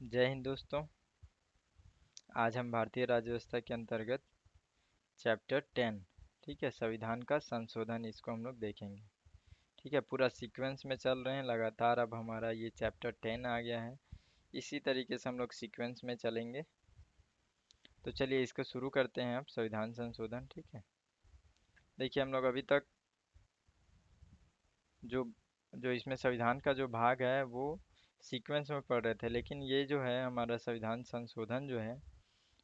जय हिंद दोस्तों। आज हम भारतीय राज्य व्यवस्था के अंतर्गत चैप्टर 10, ठीक है, संविधान का संशोधन, इसको हम लोग देखेंगे। ठीक है, पूरा सीक्वेंस में चल रहे हैं लगातार। अब हमारा ये चैप्टर 10 आ गया है। इसी तरीके से हम लोग सीक्वेंस में चलेंगे। तो चलिए इसको शुरू करते हैं। अब संविधान संशोधन, ठीक है। देखिए, हम लोग अभी तक जो जो इसमें संविधान का जो भाग है वो सीक्वेंस में पढ़ रहे थे, लेकिन ये जो है हमारा संविधान संशोधन जो है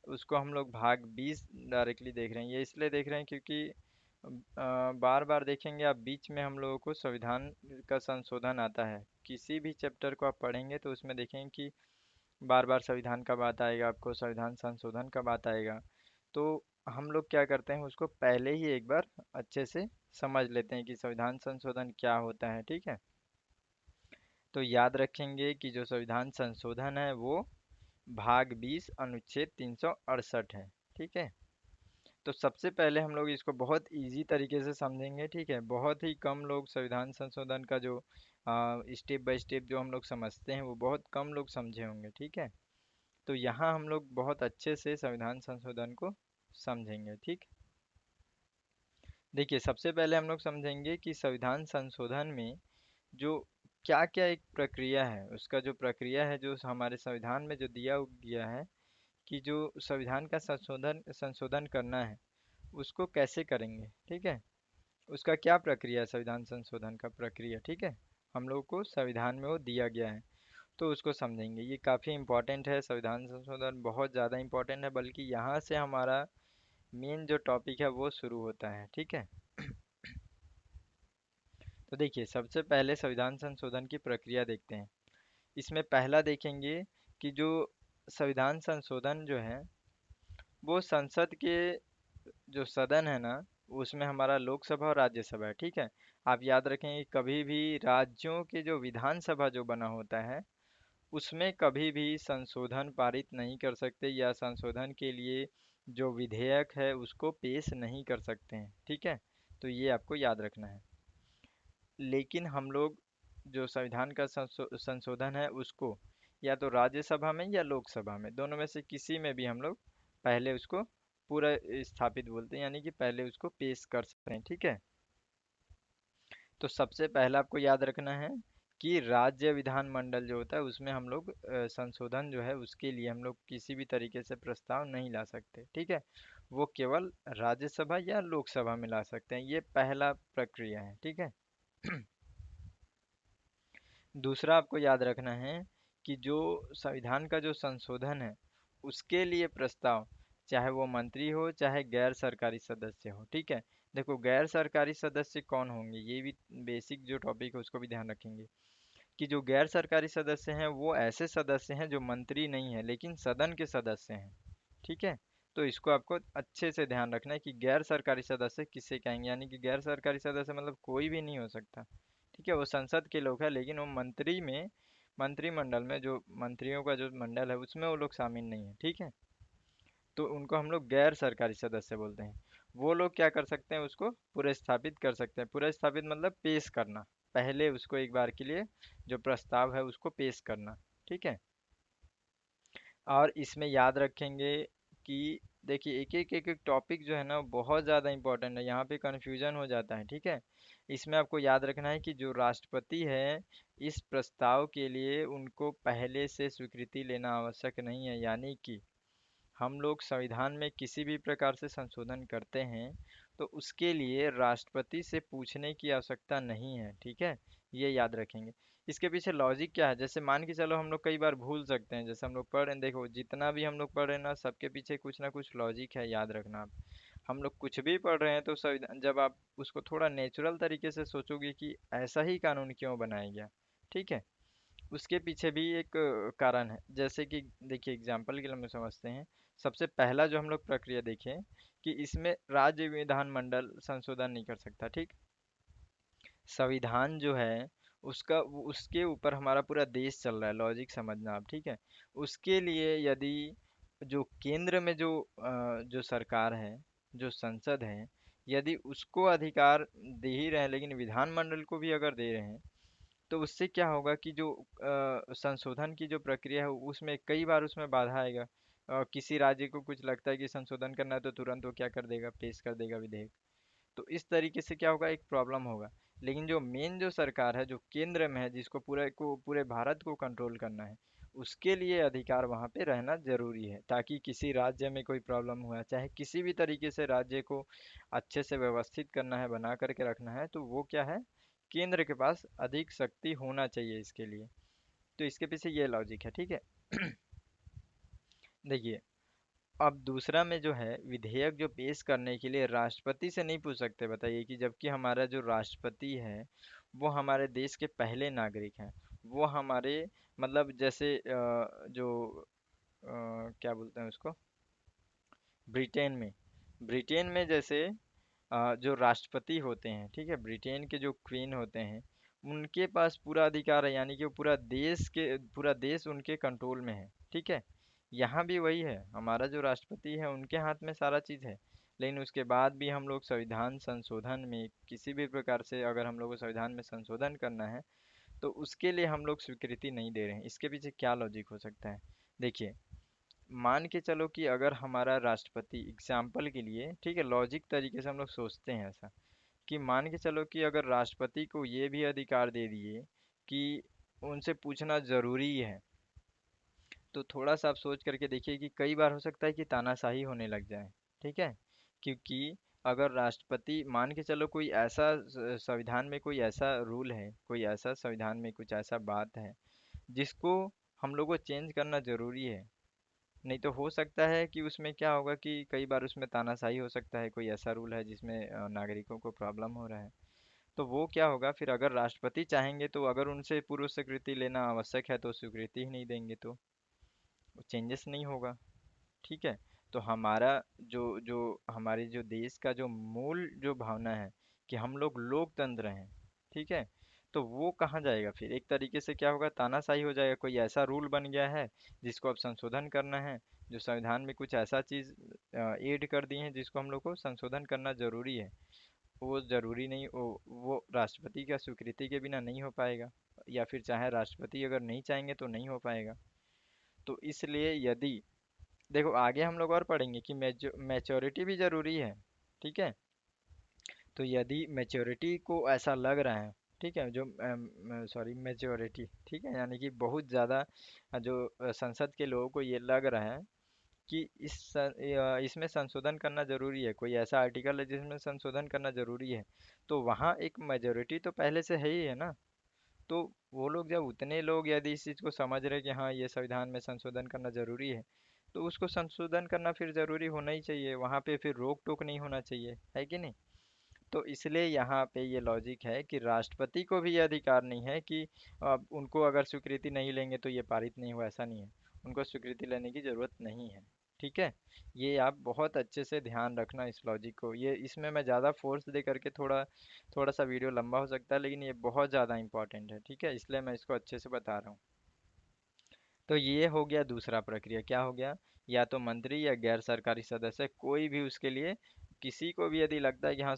उसको हम लोग भाग 20 डायरेक्टली देख रहे हैं। ये इसलिए देख रहे हैं क्योंकि बार बार देखेंगे आप, बीच में हम लोगों को संविधान का संशोधन आता है। किसी भी चैप्टर को आप पढ़ेंगे तो उसमें देखेंगे कि बार बार संविधान का बात आएगा, आपको संविधान संशोधन का बात आएगा। तो हम लोग क्या करते हैं, उसको पहले ही एक बार अच्छे से समझ लेते हैं कि संविधान संशोधन क्या होता है, ठीक है। तो याद रखेंगे कि जो संविधान संशोधन है वो भाग 20 अनुच्छेद 368 है, ठीक है। तो सबसे पहले हम लोग इसको बहुत इजी तरीके से समझेंगे, ठीक है। बहुत ही कम लोग संविधान संशोधन का जो स्टेप बाय स्टेप जो हम लोग समझते हैं वो बहुत कम लोग समझे होंगे, ठीक है। तो यहाँ हम लोग बहुत अच्छे से संविधान संशोधन को समझेंगे, ठीक। देखिए, सबसे पहले हम लोग समझेंगे कि संविधान संशोधन में जो क्या क्या एक प्रक्रिया है, उसका जो प्रक्रिया है जो हमारे संविधान में जो दिया गया है कि जो संविधान का संशोधन संशोधन करना है उसको कैसे करेंगे, ठीक है। उसका क्या प्रक्रिया है, संविधान संशोधन का प्रक्रिया, ठीक है। हम लोग को संविधान में वो दिया गया है, तो उसको समझेंगे। ये काफ़ी इम्पोर्टेंट है, संविधान संशोधन बहुत ज़्यादा इम्पोर्टेंट है, बल्कि यहाँ से हमारा मेन जो टॉपिक है वो शुरू होता है, ठीक है। तो देखिए, सबसे पहले संविधान संशोधन की प्रक्रिया देखते हैं। इसमें पहला देखेंगे कि जो संविधान संशोधन जो है वो संसद के जो सदन है ना, उसमें हमारा लोकसभा और राज्यसभा है, ठीक है। आप याद रखें कि कभी भी राज्यों के जो विधानसभा जो बना होता है उसमें कभी भी संशोधन पारित नहीं कर सकते, या संशोधन के लिए जो विधेयक है उसको पेश नहीं कर सकते हैं, ठीक है। तो ये आपको याद रखना है। लेकिन हम लोग जो संविधान का संशोधन है उसको या तो राज्यसभा में या लोकसभा में, दोनों में से किसी में भी हम लोग पहले उसको पूरा स्थापित बोलते हैं, यानी कि पहले उसको पेश कर सकते हैं, ठीक है। तो सबसे पहला आपको याद रखना है कि राज्य विधानमंडल जो होता है उसमें हम लोग संशोधन जो है उसके लिए हम लोग किसी भी तरीके से प्रस्ताव नहीं ला सकते, ठीक है। वो केवल राज्यसभा या लोकसभा में ला सकते हैं। ये पहला प्रक्रिया है, ठीक है। दूसरा आपको याद रखना है कि जो संविधान का जो संशोधन है उसके लिए प्रस्ताव, चाहे वो मंत्री हो चाहे गैर सरकारी सदस्य हो, ठीक है। देखो, गैर सरकारी सदस्य कौन होंगे, ये भी बेसिक जो टॉपिक है उसको भी ध्यान रखेंगे कि जो गैर सरकारी सदस्य हैं वो ऐसे सदस्य हैं जो मंत्री नहीं है लेकिन सदन के सदस्य हैं, ठीक है। तो इसको आपको अच्छे से ध्यान रखना है कि गैर सरकारी सदस्य किसे कहेंगे, यानी कि गैर सरकारी सदस्य मतलब कोई भी नहीं हो सकता, ठीक है। वो संसद के लोग हैं लेकिन वो मंत्री में, मंत्रिमंडल में जो मंत्रियों का जो मंडल है उसमें वो लोग शामिल नहीं है, ठीक है। तो उनको हम लोग गैर सरकारी सदस्य बोलते हैं। वो लोग क्या कर सकते हैं, उसको पुरस्थापित कर सकते हैं। पुरस्थापित मतलब पेश करना, पहले उसको एक बार के लिए जो प्रस्ताव है उसको पेश करना, ठीक है। और इसमें याद रखेंगे कि देखिए, एक एक टॉपिक जो है ना बहुत ज़्यादा इंपॉर्टेंट है, यहाँ पे कन्फ्यूजन हो जाता है, ठीक है। इसमें आपको याद रखना है कि जो राष्ट्रपति है इस प्रस्ताव के लिए उनको पहले से स्वीकृति लेना आवश्यक नहीं है, यानी कि हम लोग संविधान में किसी भी प्रकार से संशोधन करते हैं तो उसके लिए राष्ट्रपति से पूछने की आवश्यकता नहीं है, ठीक है। ये याद रखेंगे। इसके पीछे लॉजिक क्या है, जैसे मान के चलो हम लोग कई बार भूल सकते हैं, जैसे हम लोग पढ़ रहे हैं, देखो जितना भी हम लोग पढ़ रहे हैं ना सबके पीछे कुछ ना कुछ लॉजिक है, याद रखना आप। हम लोग कुछ भी पढ़ रहे हैं तो संविधान जब आप उसको थोड़ा नेचुरल तरीके से सोचोगे कि ऐसा ही कानून क्यों बनाया गया, ठीक है, उसके पीछे भी एक कारण है। जैसे कि देखिए, एग्जाम्पल के लिए हम समझते हैं। सबसे पहला जो हम लोग प्रक्रिया देखें कि इसमें राज्य विधानमंडल संशोधन नहीं कर सकता, ठीक। संविधान जो है उसका उसके ऊपर हमारा पूरा देश चल रहा है, लॉजिक समझना आप, ठीक है। उसके लिए यदि जो केंद्र में जो सरकार है, जो संसद है, यदि उसको अधिकार दे ही रहे हैं लेकिन विधानमंडल को भी अगर दे रहे हैं तो उससे क्या होगा कि जो संशोधन की जो प्रक्रिया है उसमें कई बार उसमें बाधा आएगा। किसी राज्य को कुछ लगता है कि संशोधन करना है तो तुरंत वो क्या कर देगा, पेश कर देगा विधेयक। तो इस तरीके से क्या होगा, एक प्रॉब्लम होगा। लेकिन जो मेन जो सरकार है, जो केंद्र में है, जिसको पूरे भारत को कंट्रोल करना है, उसके लिए अधिकार वहां पे रहना जरूरी है, ताकि किसी राज्य में कोई प्रॉब्लम हुआ, चाहे किसी भी तरीके से राज्य को अच्छे से व्यवस्थित करना है, बना करके रखना है, तो वो क्या है, केंद्र के पास अधिक शक्ति होना चाहिए इसके लिए। तो इसके पीछे ये लॉजिक है, ठीक है। देखिए, अब दूसरा में जो है, विधेयक जो पेश करने के लिए राष्ट्रपति से नहीं पूछ सकते, बताइए, कि जबकि हमारा जो राष्ट्रपति है वो हमारे देश के पहले नागरिक हैं। वो हमारे मतलब जैसे जो क्या बोलते हैं उसको, ब्रिटेन में, ब्रिटेन में जैसे जो राष्ट्रपति होते हैं, ठीक है, ब्रिटेन के जो क्वीन होते हैं, उनके पास पूरा अधिकार है, यानी कि वो पूरा देश उनके कंट्रोल में है, ठीक है। यहाँ भी वही है, हमारा जो राष्ट्रपति है उनके हाथ में सारा चीज़ है। लेकिन उसके बाद भी हम लोग संविधान संशोधन में किसी भी प्रकार से, अगर हम लोग को संविधान में संशोधन करना है, तो उसके लिए हम लोग स्वीकृति नहीं दे रहे हैं। इसके पीछे क्या लॉजिक हो सकता है, देखिए, मान के चलो कि अगर हमारा राष्ट्रपति, एग्जाम्पल के लिए, ठीक है, लॉजिक तरीके से हम लोग सोचते हैं ऐसा, कि मान के चलो कि अगर राष्ट्रपति को ये भी अधिकार दे दिए कि उनसे पूछना जरूरी है, तो थोड़ा सा आप सोच करके देखिए कि कई बार हो सकता है कि तानाशाही होने लग जाए, ठीक है। क्योंकि अगर राष्ट्रपति, मान के चलो कोई ऐसा संविधान में कोई ऐसा रूल है, कोई ऐसा संविधान में कुछ ऐसा बात है जिसको हम लोग को चेंज करना जरूरी है, नहीं तो हो सकता है कि उसमें क्या होगा कि कई बार उसमें तानाशाही हो सकता है, कोई ऐसा रूल है जिसमें नागरिकों को प्रॉब्लम हो रहा है। तो वो क्या होगा फिर, अगर राष्ट्रपति चाहेंगे तो अगर उनसे पूर्व स्वीकृति लेना आवश्यक है तो स्वीकृति ही नहीं देंगे, तो चेंजेस नहीं होगा, ठीक है। तो हमारा जो जो हमारे जो देश का जो मूल जो भावना है कि हम लोग लोकतंत्र हैं, ठीक है, तो वो कहाँ जाएगा फिर, एक तरीके से क्या होगा, तानाशाही हो जाएगा। कोई ऐसा रूल बन गया है जिसको अब संशोधन करना है, जो संविधान में कुछ ऐसा चीज ऐड कर दी है जिसको हम लोग को संशोधन करना जरूरी है, वो जरूरी नहीं, वो राष्ट्रपति का स्वीकृति के बिना नहीं हो पाएगा, या फिर चाहे राष्ट्रपति अगर नहीं चाहेंगे तो नहीं हो पाएगा। तो इसलिए यदि, देखो आगे हम लोग और पढ़ेंगे कि मैच्योरिटी भी जरूरी है, ठीक है। तो यदि मैच्योरिटी को ऐसा लग रहा है, ठीक है, जो सॉरी मेजोरिटी, ठीक है, यानी कि बहुत ज़्यादा जो संसद के लोगों को ये लग रहा है कि इसमें संशोधन करना जरूरी है, कोई ऐसा आर्टिकल है जिसमें संशोधन करना जरूरी है, तो वहाँ एक मेजोरिटी तो पहले से है ही है ना। तो वो लोग, जब उतने लोग यदि इस चीज़ को समझ रहे कि हाँ ये संविधान में संशोधन करना जरूरी है, तो उसको संशोधन करना फिर जरूरी होना ही चाहिए, वहाँ पे फिर रोक टोक नहीं होना चाहिए, है कि नहीं। तो इसलिए यहाँ पे ये लॉजिक है कि राष्ट्रपति को भी ये अधिकार नहीं है कि अब उनको अगर स्वीकृति नहीं लेंगे तो ये पारित नहीं हुआ, ऐसा नहीं है, उनको स्वीकृति लेने की जरूरत नहीं है, ठीक है। ये आप बहुत अच्छे से ध्यान रखना इस लॉजिक को, ये इसमें मैं ज़्यादा फोर्स दे करके थोड़ा थोड़ा सा वीडियो लंबा हो सकता है, लेकिन ये बहुत ज़्यादा इंपॉर्टेंट है, ठीक है, इसलिए मैं इसको अच्छे से बता रहा हूँ। तो ये हो गया दूसरा प्रक्रिया, क्या हो गया, या तो मंत्री या गैर सरकारी सदस्य, कोई भी उसके लिए, किसी को भी यदि लगता है कि हाँ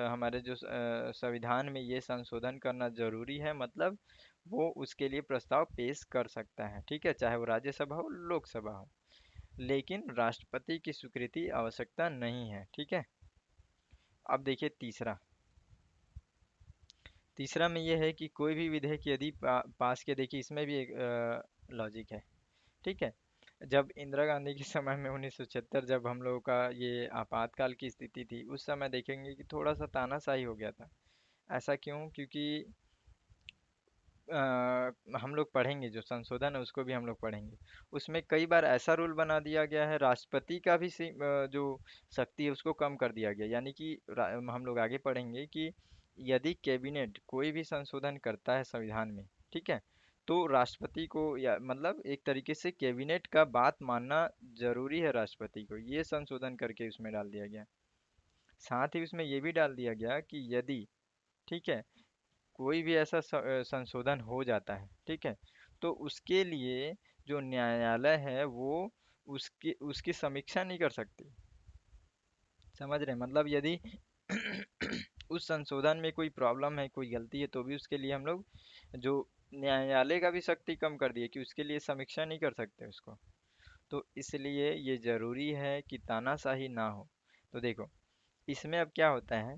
हमारे जो संविधान में ये संशोधन करना जरूरी है, मतलब वो उसके लिए प्रस्ताव पेश कर सकता है, ठीक है, चाहे वो राज्यसभा हो लोकसभा हो। लेकिन राष्ट्रपति की स्वीकृति आवश्यकता नहीं है, ठीक है। अब देखिए तीसरा, तीसरा में ये है कि कोई भी विधेयक यदि पास के, देखिए इसमें भी एक लॉजिक है, ठीक है। जब इंदिरा गांधी के समय में 1976, जब हम लोगों का ये आपातकाल की स्थिति थी, उस समय देखेंगे कि थोड़ा सा तानाशाही हो गया था। ऐसा क्यों, क्योंकि हम लोग पढ़ेंगे, जो संशोधन है उसको भी हम लोग पढ़ेंगे, उसमें कई बार ऐसा रूल बना दिया गया है, राष्ट्रपति का भी जो शक्ति है उसको कम कर दिया गया, यानी कि हम लोग आगे पढ़ेंगे कि यदि कैबिनेट कोई भी संशोधन करता है संविधान में, ठीक है, तो राष्ट्रपति को, या मतलब एक तरीके से कैबिनेट का बात मानना जरूरी है राष्ट्रपति को, ये संशोधन करके उसमें डाल दिया गया। साथ ही उसमें ये भी डाल दिया गया कि यदि, ठीक है, कोई भी ऐसा संशोधन हो जाता है, ठीक है, तो उसके लिए जो न्यायालय है वो उसकी उसकी समीक्षा नहीं कर सकती, समझ रहे हैं? मतलब यदि उस संशोधन में कोई प्रॉब्लम है, कोई गलती है, तो भी उसके लिए हम लोग जो न्यायालय का भी शक्ति कम कर दिया कि उसके लिए समीक्षा नहीं कर सकते उसको। तो इसलिए ये जरूरी है कि तानाशाही ना हो। तो देखो, इसमें अब क्या होता है,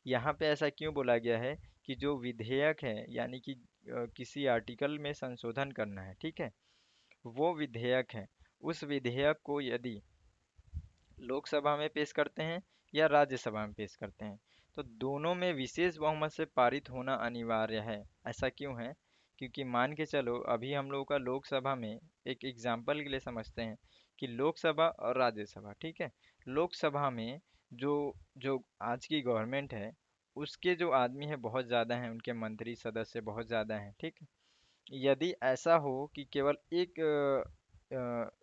यहाँ पे ऐसा क्यों बोला गया है कि जो विधेयक है, यानी कि किसी आर्टिकल में संशोधन करना है, ठीक है, वो विधेयक है, उस विधेयक को यदि लोकसभा में पेश करते हैं या राज्यसभा में पेश करते हैं, तो दोनों में विशेष बहुमत से पारित होना अनिवार्य है। ऐसा क्यों है? क्योंकि मान के चलो अभी हम लोगों का लोकसभा में, एक एग्जाम्पल के लिए समझते हैं कि लोकसभा और राज्यसभा, ठीक है, लोकसभा में जो जो आज की गवर्नमेंट है उसके जो आदमी है बहुत ज़्यादा हैं, उनके मंत्री सदस्य बहुत ज़्यादा हैं, ठीक है। यदि ऐसा हो कि केवल एक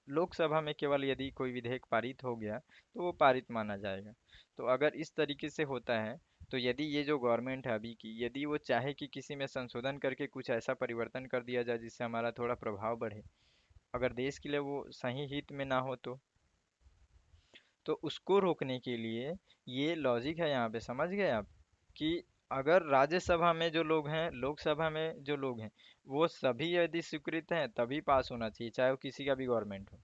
लोकसभा में केवल यदि कोई विधेयक पारित हो गया तो वो पारित माना जाएगा। तो अगर इस तरीके से होता है, तो यदि ये जो गवर्नमेंट है अभी की, यदि वो चाहे कि किसी में संशोधन करके कुछ ऐसा परिवर्तन कर दिया जाए जिससे हमारा थोड़ा प्रभाव बढ़े, अगर देश के लिए वो सही हित में ना हो, तो उसको रोकने के लिए ये लॉजिक है यहाँ पे, समझ गए आप, कि अगर राज्यसभा में जो लोग हैं, लोकसभा में जो लोग हैं, वो सभी यदि स्वीकृत हैं तभी पास होना चाहिए, चाहे वो किसी का भी गवर्नमेंट हो।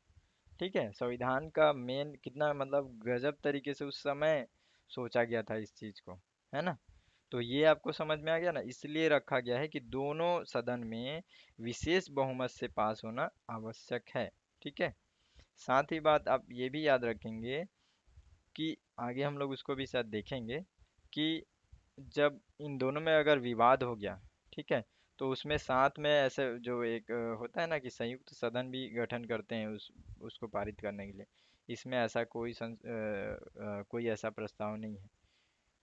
ठीक है, संविधान का मेन कितना मतलब गजब तरीके से उस समय सोचा गया था इस चीज को, है ना। तो ये आपको समझ में आ गया ना, इसलिए रखा गया है कि दोनों सदन में विशेष बहुमत से पास होना आवश्यक है। ठीक है, साथ ही बात आप ये भी याद रखेंगे कि आगे हम लोग उसको भी शायद देखेंगे कि जब इन दोनों में अगर विवाद हो गया, ठीक है, तो उसमें साथ में ऐसे जो एक होता है ना कि संयुक्त सदन भी गठन करते हैं उसको पारित करने के लिए। इसमें ऐसा कोई ऐसा प्रस्ताव नहीं है।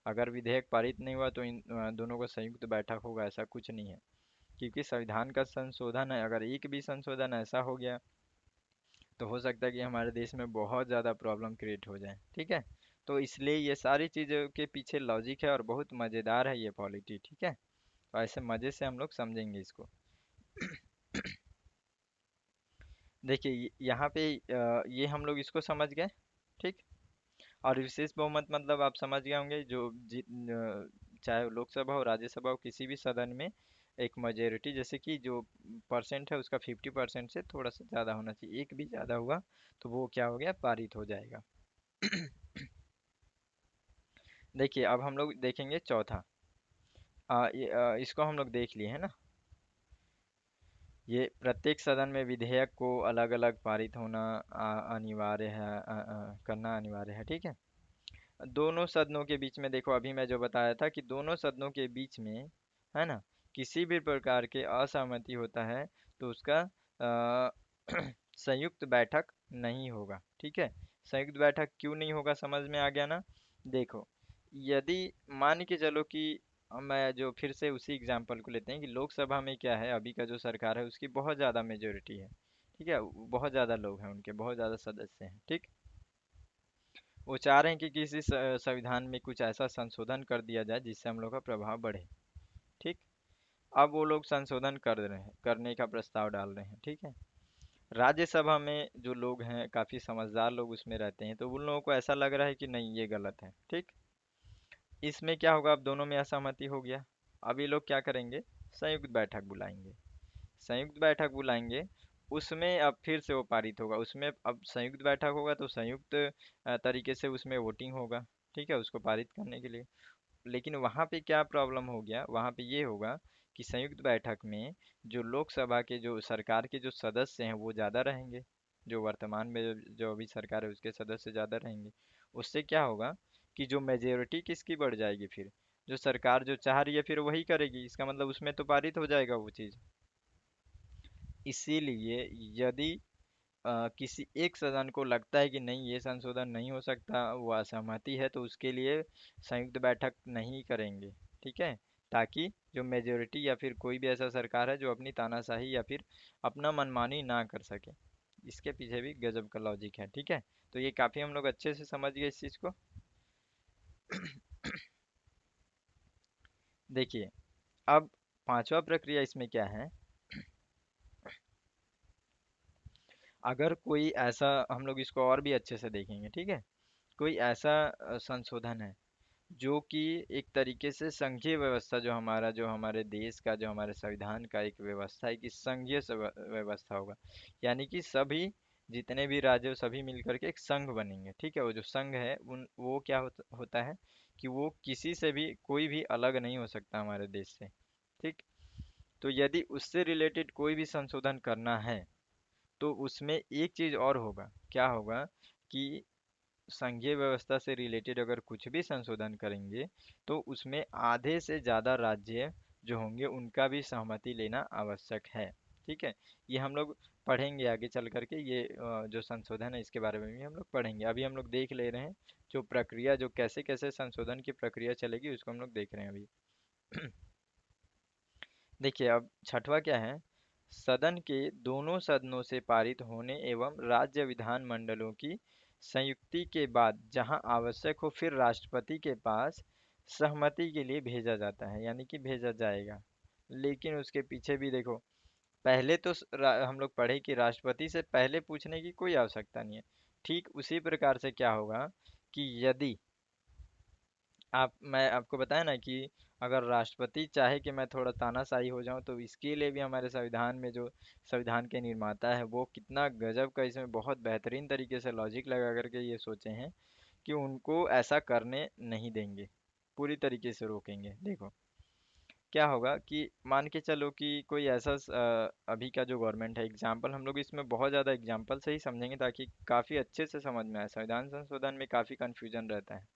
अगर विधेयक पारित नहीं हुआ तो इन दोनों का संयुक्त बैठक होगा, ऐसा कुछ नहीं है। क्योंकि संविधान का संशोधन है, अगर एक भी संशोधन ऐसा हो गया तो हो सकता है कि हमारे देश में बहुत ज़्यादा प्रॉब्लम क्रिएट हो जाए। ठीक है, तो इसलिए ये सारी चीज़ों के पीछे लॉजिक है और बहुत मज़ेदार है ये पॉलिटी। ठीक है, तो ऐसे मज़े से हम लोग समझेंगे इसको। देखिए यहाँ पे ये हम लोग इसको समझ गए। ठीक, और विशेष बहुमत मतलब आप समझ गए होंगे, जो चाहे लोकसभा हो राज्यसभा हो किसी भी सदन में एक मेजोरिटी, जैसे कि जो परसेंट है उसका 50% से थोड़ा सा ज़्यादा होना चाहिए, एक भी ज़्यादा हुआ तो वो क्या हो गया, पारित हो जाएगा। देखिए अब हम लोग देखेंगे चौथा। इसको हम लोग देख लिए है ना, ये प्रत्येक सदन में विधेयक को अलग अलग पारित होना अनिवार्य है, करना अनिवार्य है। ठीक है, दोनों सदनों के बीच में देखो, अभी मैं जो बताया था कि दोनों सदनों के बीच में, है ना, किसी भी प्रकार के असहमति होता है तो उसका अ, संयुक्त बैठक नहीं होगा। ठीक है, संयुक्त बैठक क्यों नहीं होगा, समझ में आ गया ना। देखो, यदि मान के चलो कि मैं जो फिर से उसी एग्जांपल को लेते हैं कि लोकसभा में क्या है, अभी का जो सरकार है उसकी बहुत ज़्यादा मेजोरिटी है। ठीक है, बहुत ज़्यादा लोग हैं, उनके बहुत ज़्यादा सदस्य हैं। ठीक, वो चाह रहे हैं कि किसी संविधान में कुछ ऐसा संशोधन कर दिया जाए जिससे हम लोग का प्रभाव बढ़े। ठीक, अब वो लोग संशोधन कर रहे हैं, करने का प्रस्ताव डाल रहे हैं। ठीक है, राज्यसभा में जो लोग हैं काफ़ी समझदार लोग उसमें रहते हैं, तो उन लोगों को ऐसा लग रहा है कि नहीं ये गलत है। ठीक, इसमें क्या होगा, अब दोनों में असहमति हो गया, अब ये लोग क्या करेंगे, संयुक्त बैठक बुलाएंगे। संयुक्त बैठक बुलाएंगे, उसमें अब फिर से वो पारित होगा, उसमें अब संयुक्त बैठक होगा तो संयुक्त तरीके से उसमें वोटिंग होगा। ठीक है, उसको पारित करने के लिए। लेकिन वहाँ पे क्या प्रॉब्लम हो गया, वहाँ पे ये होगा कि संयुक्त बैठक में जो लोकसभा के जो सरकार के जो सदस्य हैं वो ज़्यादा रहेंगे, जो वर्तमान में जो अभी सरकार है उसके सदस्य ज़्यादा रहेंगे। उससे क्या होगा कि जो मेजोरिटी किसकी बढ़ जाएगी, फिर जो सरकार जो चाह रही है फिर वही करेगी, इसका मतलब उसमें तो पारित हो जाएगा वो चीज़। इसीलिए यदि किसी एक सदन को लगता है कि नहीं ये संशोधन नहीं हो सकता, वो असहमति है, तो उसके लिए संयुक्त बैठक नहीं करेंगे। ठीक है, ताकि जो मेजोरिटी या फिर कोई भी ऐसा सरकार है जो अपनी तानाशाही या फिर अपना मनमानी ना कर सके। इसके पीछे भी गजब का लॉजिक है। ठीक है, तो ये काफी हम लोग अच्छे से समझ गए इस चीज को। देखिए, अब पांचवा प्रक्रिया इसमें क्या है, अगर कोई ऐसा, हम लोग इसको और भी अच्छे से देखेंगे। ठीक है, कोई ऐसा संशोधन है जो कि एक तरीके से संघीय व्यवस्था, जो हमारे देश का, जो हमारे संविधान का एक व्यवस्था है कि संघीय व्यवस्था होगा। यानी कि सभी, जितने भी राज्य हो, सभी मिलकर के एक संघ बनेंगे। ठीक है, वो जो संघ है उन वो क्या होता है कि वो किसी से भी, कोई भी अलग नहीं हो सकता हमारे देश से। ठीक। तो यदि उससे रिलेटेड कोई भी संशोधन करना है तो उसमें एक चीज और होगा, क्या होगा कि संघीय व्यवस्था से रिलेटेड अगर कुछ भी संशोधन करेंगे तो उसमें आधे से ज़्यादा राज्य जो होंगे उनका भी सहमति लेना आवश्यक है। ठीक है। ये हम लोग पढ़ेंगे आगे चल करके, ये जो संशोधन है इसके बारे में भी हम लोग पढ़ेंगे। अभी हम लोग देख ले रहे हैं जो प्रक्रिया, जो कैसे कैसे संशोधन की प्रक्रिया चलेगी उसको हम लोग देख रहे हैं अभी। देखिए अब छठवा क्या है, सदन के दोनों सदनों से पारित होने एवं राज्य विधान मंडलों की संयुक्ति के बाद जहां आवश्यक हो फिर राष्ट्रपति के पास सहमति के लिए भेजा जाता है, यानी कि भेजा जाएगा। लेकिन उसके पीछे भी देखो, पहले तो हम लोग पढ़े कि राष्ट्रपति से पहले पूछने की कोई आवश्यकता नहीं है। ठीक उसी प्रकार से क्या होगा कि यदि आप, मैं आपको बताया ना कि अगर राष्ट्रपति चाहे कि मैं थोड़ा तानाशाही हो जाऊं तो इसके लिए भी हमारे संविधान में जो संविधान के निर्माता है वो कितना गजब का, इसमें बहुत बेहतरीन तरीके से लॉजिक लगा करके ये सोचे हैं कि उनको ऐसा करने नहीं देंगे, पूरी तरीके से रोकेंगे। देखो क्या होगा कि मान के चलो कि कोई ऐसा अभी का जो गवर्नमेंट है, एग्जाम्पल हम लोग इसमें बहुत ज़्यादा एग्जाम्पल से ही समझेंगे ताकि काफ़ी अच्छे से समझ में आए। संविधान संशोधन में काफ़ी कन्फ्यूजन रहता है।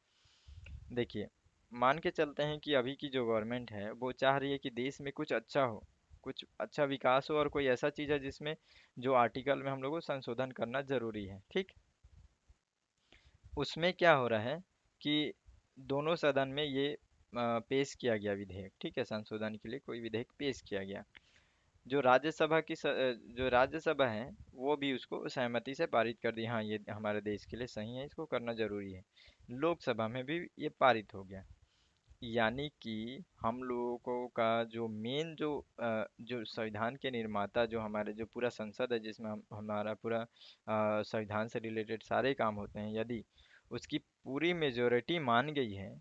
देखिए मान के चलते हैं कि अभी की जो गवर्नमेंट है वो चाह रही है कि देश में कुछ अच्छा हो, कुछ अच्छा विकास हो, और कोई ऐसा चीज़ है जिसमें जो आर्टिकल में हम लोग को संशोधन करना जरूरी है। ठीक। उसमें क्या हो रहा है कि दोनों सदन में ये पेश किया गया विधेयक, ठीक है, संशोधन के लिए कोई विधेयक पेश किया गया। जो राज्यसभा जो राज्यसभा है वो भी उसको सहमति से पारित कर दी, हाँ ये हमारे देश के लिए सही है, इसको करना जरूरी है। लोकसभा में भी ये पारित हो गया। यानी कि हम लोगों को का जो मेन जो संविधान के निर्माता, जो हमारे जो पूरा संसद है जिसमें हमारा पूरा संविधान से रिलेटेड सारे काम होते हैं, यदि उसकी पूरी मेजोरिटी मान गई है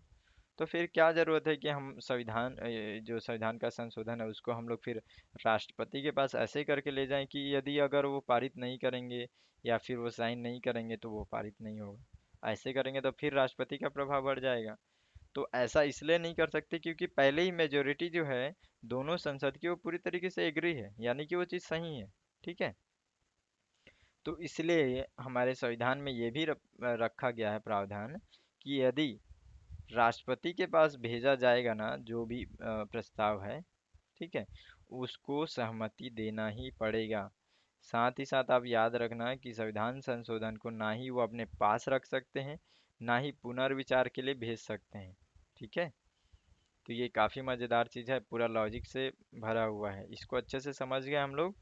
तो फिर क्या जरूरत है कि हम जो संविधान का संशोधन है उसको हम लोग फिर राष्ट्रपति के पास ऐसे करके ले जाएं कि यदि अगर वो पारित नहीं करेंगे या फिर वो साइन नहीं करेंगे तो वो पारित नहीं होगा। ऐसे करेंगे तो फिर राष्ट्रपति का प्रभाव बढ़ जाएगा। तो ऐसा इसलिए नहीं कर सकते क्योंकि पहले ही मेजोरिटी जो है दोनों संसद की वो पूरी तरीके से एग्री है, यानी कि वो चीज़ सही है। ठीक है। तो इसलिए हमारे संविधान में ये भी रखा गया है प्रावधान कि यदि राष्ट्रपति के पास भेजा जाएगा ना जो भी प्रस्ताव है, ठीक है, उसको सहमति देना ही पड़ेगा। साथ ही साथ आप याद रखना कि संविधान संशोधन को ना ही वो अपने पास रख सकते हैं, ना ही पुनर्विचार के लिए भेज सकते हैं। ठीक है। तो ये काफ़ी मज़ेदार चीज़ है, पूरा लॉजिक से भरा हुआ है। इसको अच्छे से समझ गए हम लोग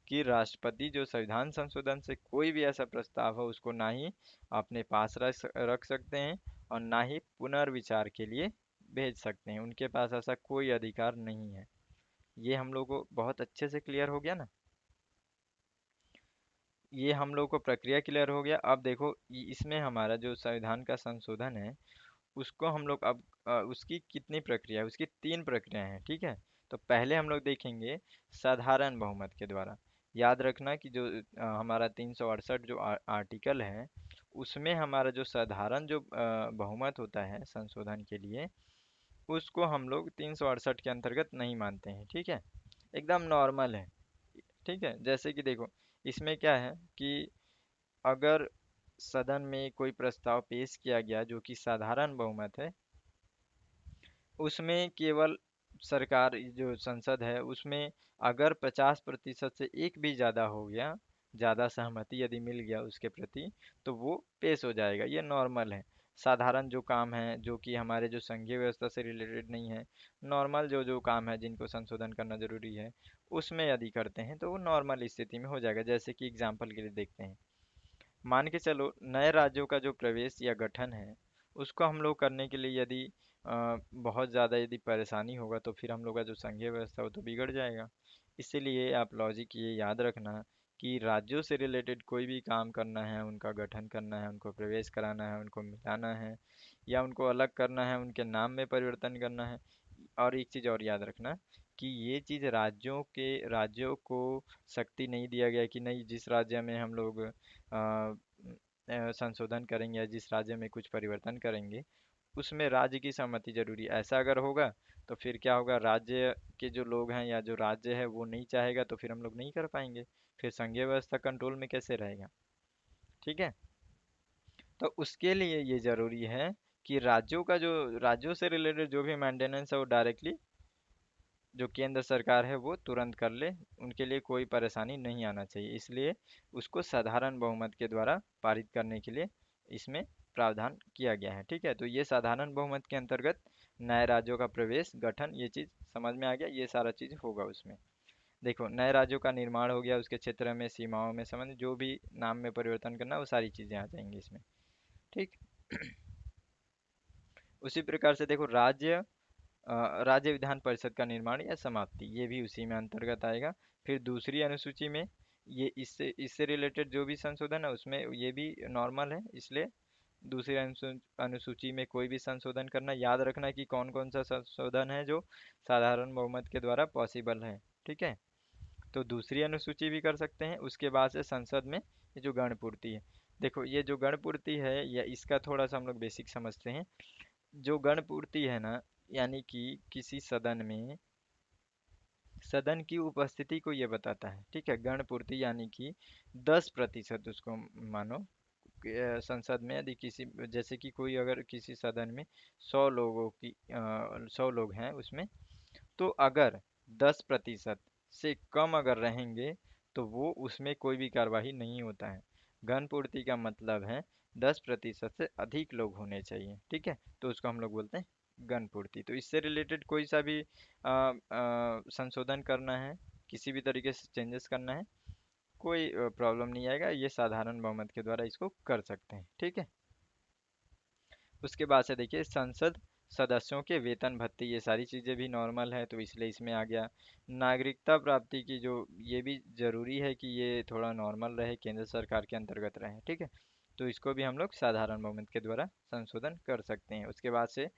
कि राष्ट्रपति जो संविधान संशोधन से कोई भी ऐसा प्रस्ताव हो उसको ना ही अपने पास रख सकते हैं और ना ही पुनर्विचार के लिए भेज सकते हैं, उनके पास ऐसा कोई अधिकार नहीं है। ये हम लोग को बहुत अच्छे से क्लियर हो गया ना। ये हम लोग को प्रक्रिया क्लियर हो गया। अब देखो इसमें हमारा जो संविधान का संशोधन है उसको हम लोग अब उसकी कितनी प्रक्रिया है, उसकी तीन प्रक्रिया हैं। ठीक है। तो पहले हम लोग देखेंगे साधारण बहुमत के द्वारा। याद रखना कि जो हमारा 368 जो आर्टिकल है उसमें हमारा जो साधारण जो बहुमत होता है संशोधन के लिए उसको हम लोग 368 के अंतर्गत नहीं मानते हैं। ठीक है। एकदम नॉर्मल है। ठीक है। जैसे कि देखो इसमें क्या है कि अगर सदन में कोई प्रस्ताव पेश किया गया जो कि साधारण बहुमत है, उसमें केवल सरकार जो संसद है उसमें अगर 50% से एक भी ज़्यादा हो गया, ज़्यादा सहमति यदि मिल गया उसके प्रति, तो वो पेश हो जाएगा। ये नॉर्मल है। साधारण जो काम है जो कि हमारे जो संघीय व्यवस्था से रिलेटेड नहीं है, नॉर्मल जो जो काम है जिनको संशोधन करना जरूरी है उसमें यदि करते हैं तो वो नॉर्मल स्थिति में हो जाएगा। जैसे कि एग्जाम्पल के लिए देखते हैं, मान के चलो नए राज्यों का जो प्रवेश या गठन है उसको हम लोग करने के लिए यदि बहुत ज़्यादा यदि परेशानी होगा तो फिर हम लोग का जो संघीय व्यवस्था है वो तो बिगड़ जाएगा। इसीलिए आप लॉजिक ये याद रखना कि राज्यों से रिलेटेड कोई भी काम करना है, उनका गठन करना है, उनको प्रवेश कराना है, उनको मिटाना है या उनको अलग करना है, उनके नाम में परिवर्तन करना है। और एक चीज़ और याद रखना कि ये चीज़ राज्यों को शक्ति नहीं दिया गया कि नहीं जिस राज्य में हम लोग संशोधन करेंगे या जिस राज्य में कुछ परिवर्तन करेंगे उसमें राज्य की सहमति जरूरी है। ऐसा अगर होगा तो फिर क्या होगा, राज्य के जो लोग हैं या जो राज्य है वो नहीं चाहेगा तो फिर हम लोग नहीं कर पाएंगे। फिर संघीय व्यवस्था कंट्रोल में कैसे रहेगा। ठीक है। तो उसके लिए ये जरूरी है कि राज्यों से रिलेटेड जो भी मेंटेनेंस है वो डायरेक्टली जो केंद्र सरकार है वो तुरंत कर ले। उनके लिए कोई परेशानी नहीं आना चाहिए, इसलिए उसको साधारण बहुमत के द्वारा पारित करने के लिए इसमें प्रावधान किया गया है। ठीक है, तो ये साधारण बहुमत के अंतर्गत नए राज्यों का प्रवेश गठन ये चीज़ समझ में आ गया, ये सारा चीज़ होगा उसमें। देखो नए राज्यों का निर्माण हो गया, उसके क्षेत्र में सीमाओं में संबंध जो भी नाम में परिवर्तन करना वो सारी चीज़ें आ जाएंगी इसमें। ठीक। उसी प्रकार से देखो राज्य विधान परिषद का निर्माण या समाप्ति ये भी उसी में अंतर्गत आएगा। फिर दूसरी अनुसूची में ये इससे रिलेटेड जो भी संशोधन है उसमें ये भी नॉर्मल है, इसलिए दूसरी अनुसूची में कोई भी संशोधन करना, याद रखना कि कौन कौन सा संशोधन है जो साधारण बहुमत के द्वारा पॉसिबल है। ठीक है, तो दूसरी अनुसूची भी कर सकते हैं। उसके बाद से संसद में ये जो गण पूर्ति है, देखो ये जो गण पूर्ति है या इसका थोड़ा सा हम लोग बेसिक समझते हैं। जो गण पूर्ति है ना, यानी कि किसी सदन की उपस्थिति को ये बताता है। ठीक है, गण पूर्ति यानी कि 10% उसको मानो संसद में यदि किसी जैसे कि कोई अगर किसी सदन में 100 लोग हैं उसमें, तो अगर 10% से कम अगर रहेंगे तो वो उसमें कोई भी कार्यवाही नहीं होता है। घन पूर्ति का मतलब है 10% से अधिक लोग होने चाहिए। ठीक है, तो उसको हम लोग बोलते हैं घन पूर्ति। तो इससे रिलेटेड कोई सा भी संशोधन करना है, किसी भी तरीके से चेंजेस करना है, कोई प्रॉब्लम नहीं आएगा, ये साधारण बहुमत के द्वारा इसको कर सकते हैं। ठीक है, उसके बाद से देखिए संसद सदस्यों के वेतन भत्ते ये सारी चीज़ें भी नॉर्मल है तो इसलिए इसमें आ गया। नागरिकता प्राप्ति की जो ये भी जरूरी है कि ये थोड़ा नॉर्मल रहे, केंद्र सरकार के अंतर्गत रहे। ठीक है, तो इसको भी हम लोग साधारण बहुमत के द्वारा संशोधन कर सकते हैं। उसके बाद से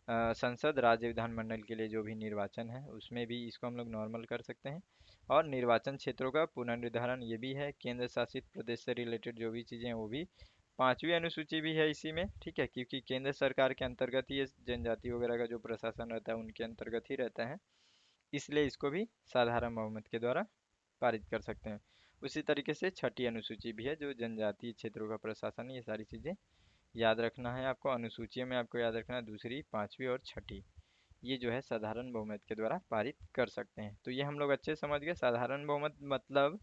संसद राज्य विधानमंडल के लिए जो भी निर्वाचन है उसमें भी इसको हम लोग नॉर्मल कर सकते हैं। और निर्वाचन क्षेत्रों का पुनर्निर्धारण ये भी है, केंद्र शासित प्रदेश से रिलेटेड जो भी चीज़ें हैं वो भी पांचवी अनुसूची भी है इसी में। ठीक है, क्योंकि केंद्र सरकार के अंतर्गत ही ये जनजाति वगैरह का जो प्रशासन रहता है उनके अंतर्गत ही रहता है, इसलिए इसको भी साधारण बहुमत के द्वारा पारित कर सकते हैं। उसी तरीके से छठी अनुसूची भी है जो जनजातीय क्षेत्रों का प्रशासन है, ये सारी चीज़ें याद रखना है आपको। अनुसूचियों में आपको याद रखना है दूसरी, पांचवी और छठी, ये जो है साधारण बहुमत के द्वारा पारित कर सकते हैं। तो ये हम लोग अच्छे समझ गए, साधारण बहुमत मतलब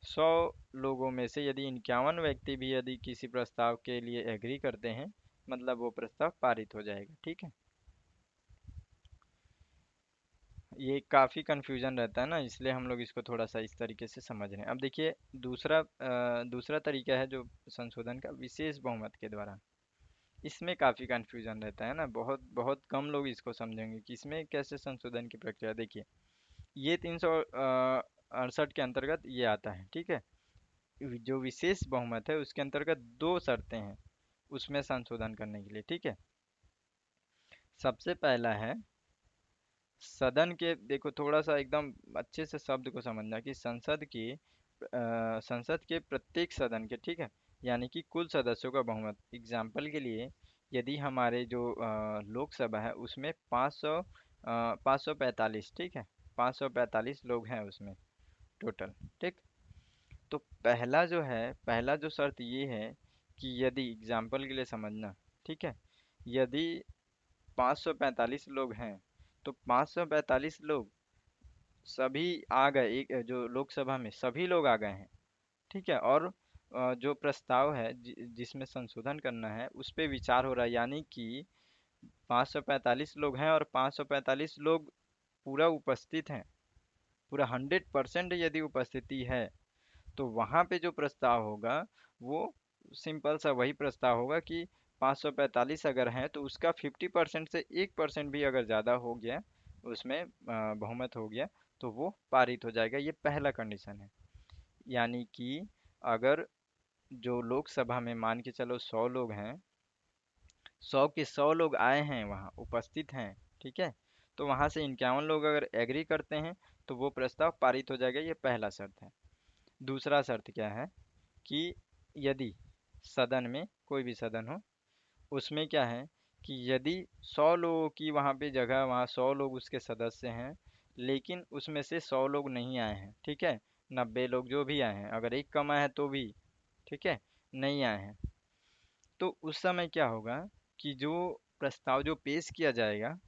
100 लोगों में से यदि 51 व्यक्ति भी यदि किसी प्रस्ताव के लिए एग्री करते हैं मतलब वो प्रस्ताव पारित हो जाएगा। ठीक है, ये काफ़ी कन्फ्यूजन रहता है ना, इसलिए हम लोग इसको थोड़ा सा इस तरीके से समझ रहे हैं। अब देखिए दूसरा तरीका है जो संशोधन का विशेष बहुमत के द्वारा। इसमें काफ़ी कन्फ्यूजन रहता है ना, बहुत बहुत कम लोग इसको समझेंगे कि इसमें कैसे संशोधन की प्रक्रिया। देखिए ये 368 के अंतर्गत ये आता है। ठीक है, जो विशेष बहुमत है उसके अंतर्गत दो शर्तें हैं उसमें संशोधन करने के लिए। ठीक है, सबसे पहला है सदन के, देखो थोड़ा सा एकदम अच्छे से शब्द को समझना कि संसद के प्रत्येक सदन के, ठीक है, यानी कि कुल सदस्यों का बहुमत। एग्जाम्पल के लिए यदि हमारे जो लोकसभा है उसमें 545, ठीक है, 545 लोग हैं उसमें टोटल। ठीक, तो पहला जो शर्त ये है कि यदि एग्जाम्पल के लिए समझना, ठीक है, यदि 545 लोग हैं तो 545 लोग सभी आ गए, एक जो लोकसभा में सभी लोग आ गए हैं। ठीक है, और जो प्रस्ताव है जिसमें संशोधन करना है उस पे विचार हो रहा है, यानी कि 545 लोग हैं और 545 लोग पूरा उपस्थित हैं, पूरा 100% यदि उपस्थिति है तो वहाँ पे जो प्रस्ताव होगा वो सिंपल सा वही प्रस्ताव होगा कि 545 अगर हैं तो उसका 50% से 1% भी अगर ज़्यादा हो गया उसमें बहुमत हो गया तो वो पारित हो जाएगा। ये पहला कंडीशन है। यानी कि अगर जो लोकसभा में मान के चलो 100 लोग हैं, 100 के 100 लोग आए हैं वहाँ उपस्थित हैं, ठीक है, तो वहाँ से 51 लोग अगर एग्री करते हैं तो वो प्रस्ताव पारित हो जाएगा। ये पहला शर्त है। दूसरा शर्त क्या है कि यदि सदन में कोई भी सदन हो, उसमें क्या है कि यदि 100 लोगों की वहाँ पे जगह, वहाँ 100 लोग उसके सदस्य हैं, लेकिन उसमें से 100 लोग नहीं आए हैं, ठीक है, 90 लोग जो भी आए हैं, अगर एक कम आया है तो भी ठीक है, नहीं आए हैं, तो उस समय क्या होगा कि जो प्रस्ताव जो पेश किया जाएगा